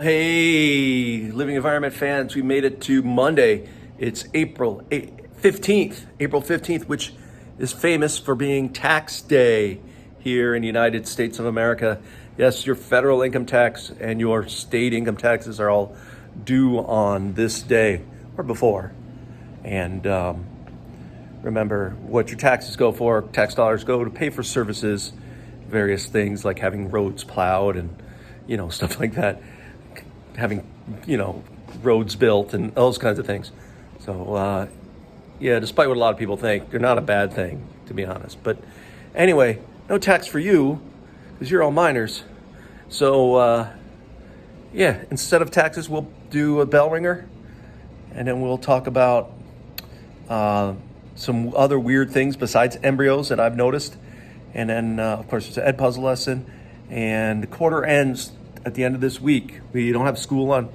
Hey, Living Environment fans, we made it to Monday. It's April 15th, which is famous for being tax day here in the United States of America. Yes, your federal income tax and your state income taxes are all due on this day or before. And remember what your taxes go for. Tax dollars go to pay for services, various things like having roads plowed and, stuff like that. Having, roads built and those kinds of things. So, despite what a lot of people think, they're not a bad thing, to be honest. But anyway, no tax for you because you're all minors. So, instead of taxes, we'll do a Bellringer, and then we'll talk about some other weird things besides embryos that I've noticed. And then, of course, there's an Ed puzzle lesson, and the quarter ends at the end of this week. You don't have school on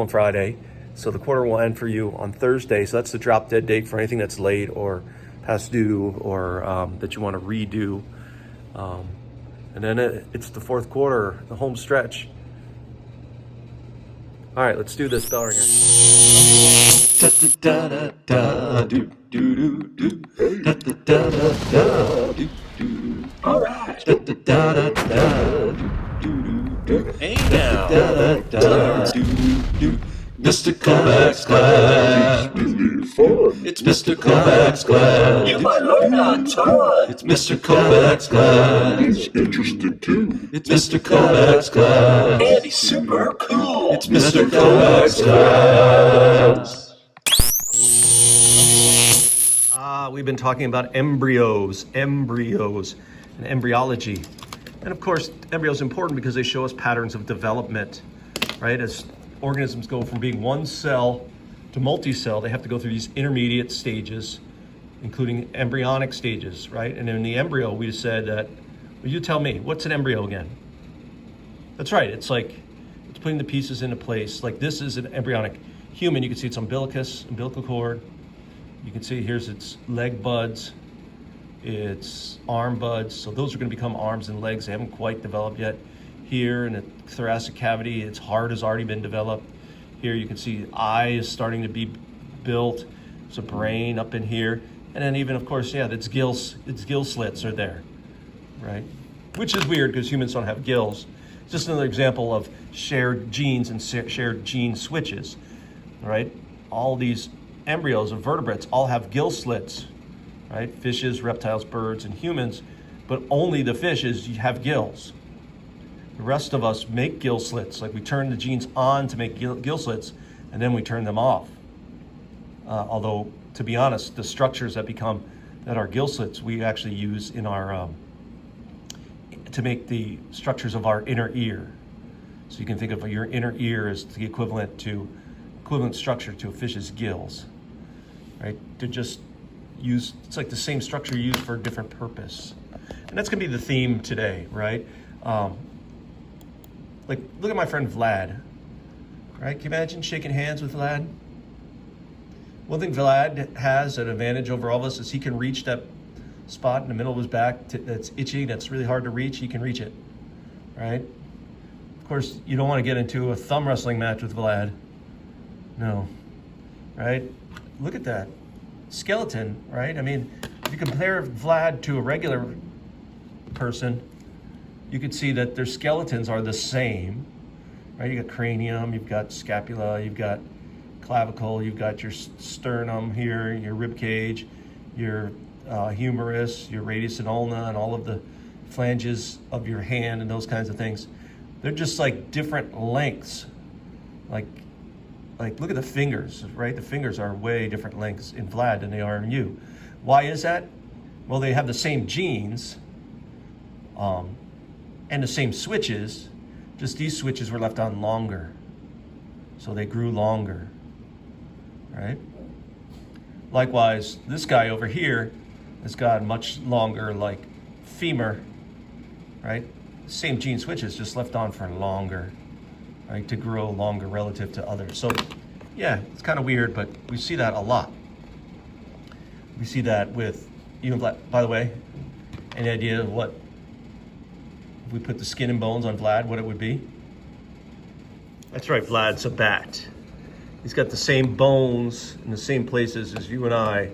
Friday, so the quarter will end for you on Thursday. So that's the drop dead date for anything that's late or past due or that you want to redo. And then it's the fourth quarter, the home stretch. All right, let's do this Bellringer. All right. Hey now. Mr. Kovacs class. It's Mr. Kovacs class. You might learn a ton. It's Mr. Kovacs class. He's interested too. It's Mr. Kovacs class. And he's super cool. It's Mr. Kovacs class. We've been talking about embryos, and embryology. And of course, embryos are important because they show us patterns of development, right? As organisms go from being one cell to multi-cell, they have to go through these intermediate stages, including embryonic stages, right? And in the embryo, we just said that, well, you tell me, what's an embryo again? That's right, it's putting the pieces into place. Like this is an embryonic human. You can see its umbilical cord. You can see here's its leg buds, its arm buds. So those are going to become arms and legs. They haven't quite developed yet. Here in the thoracic cavity, its heart has already been developed. Here you can see the eye is starting to be built. There's a brain up in here. And then even, of course, its gill slits are there, right? Which is weird because humans don't have gills. It's just another example of shared genes and shared gene switches, right? All these embryos of vertebrates all have gill slits, right? Fishes, reptiles, birds, and humans, but only the fishes have gills. The rest of us make gill slits, like we turn the genes on to make gill slits, and then we turn them off. Although, to be honest, the structures that are gill slits, we actually use in our, to make the structures of our inner ear. So you can think of your inner ear as the equivalent structure to a fish's gills, right? They're just used, it's like the same structure used for a different purpose. And that's gonna be the theme today, right? Like, look at my friend Vlad, right? Can you imagine shaking hands with Vlad? One thing Vlad has an advantage over all of us is he can reach that spot in the middle of his back that's itchy, that's really hard to reach. He can reach it, right? Of course, you don't want to get into a thumb wrestling match with Vlad. No, right? Look at that skeleton, right? I mean, if you compare Vlad to a regular person, you could see that their skeletons are the same, right? You got cranium, you've got scapula, you've got clavicle, you've got your sternum here, your rib cage, your humerus, your radius and ulna, and all of the flanges of your hand and those kinds of things. They're just like different lengths. Like look at the fingers, right? The fingers are way different lengths in Vlad than they are in you. Why is that? Well, they have the same genes and the same switches, just these switches were left on longer. So they grew longer, right? Likewise, this guy over here has got much longer, like femur, right? Same gene switches, just left on for longer, right? To grow longer relative to others. So yeah, it's kind of weird, but we see that a lot. We see that with even Vlad. By the way, any idea of what, if we put the skin and bones on Vlad, what it would be? That's right, Vlad's a bat. He's got the same bones in the same places as you and I.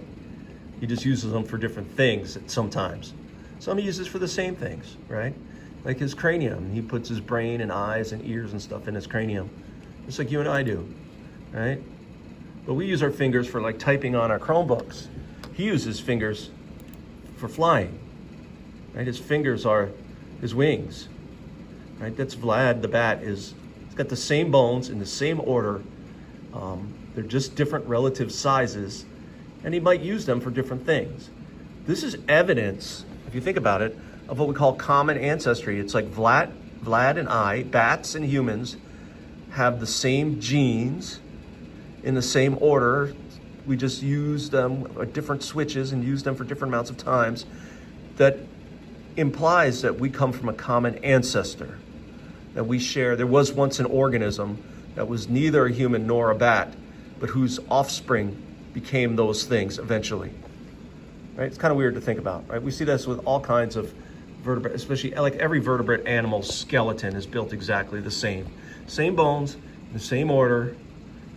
He just uses them for different things sometimes. Some he uses for the same things, right? Like his cranium. He puts his brain and eyes and ears and stuff in his cranium, just like you and I do, right? But we use our fingers for like typing on our Chromebooks. He uses fingers for flying, right? His fingers are his wings, right? That's Vlad the bat. He's got the same bones in the same order. They're just different relative sizes, and he might use them for different things. This is evidence, if you think about it, of what we call common ancestry. It's like Vlad and I, bats and humans, have the same genes in the same order. We just use them at different switches and use them for different amounts of times. That implies that we come from a common ancestor, that we share. There was once an organism that was neither a human nor a bat, but whose offspring became those things eventually. Right? It's kind of weird to think about, right? We see this with all kinds of vertebrate, especially like every vertebrate animal's skeleton is built exactly the same. Same bones, in the same order,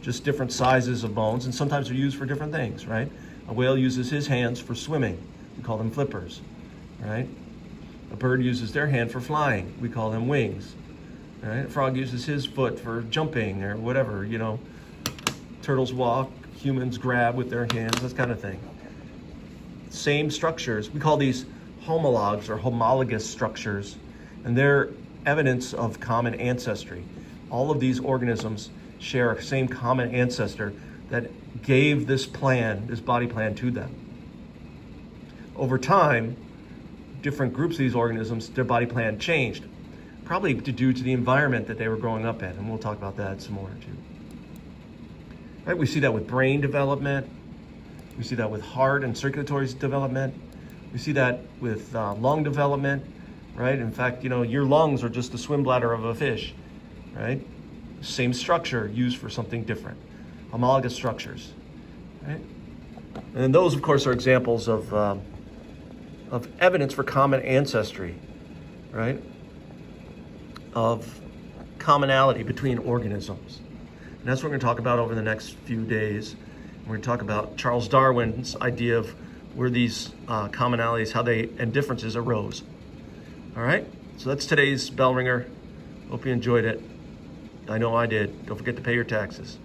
just different sizes of bones, and sometimes they're used for different things, right? A whale uses his hands for swimming. We call them flippers, right? A bird uses their hand for flying. We call them wings, right? A frog uses his foot for jumping or whatever, you know. Turtles walk, humans grab with their hands, that kind of thing. Same structures. We call these homologs or homologous structures, and they're evidence of common ancestry. All of these organisms share a same common ancestor that gave this plan, this body plan, to them. Over time, different groups of these organisms, their body plan changed, probably due to the environment that they were growing up in, and we'll talk about that some more too. Right? We see that with brain development. We see that with heart and circulatory development. We see that with lung development, right? In fact, you know, your lungs are just the swim bladder of a fish, right? Same structure used for something different. Homologous structures, right? And those, of course, are examples of evidence for common ancestry, right? Of commonality between organisms. And that's what we're going to talk about over the next few days. We're going to talk about Charles Darwin's idea of where these commonalities, how they and differences arose. All right, so that's today's Bellringer. Hope you enjoyed it. I know I did. Don't forget to pay your taxes.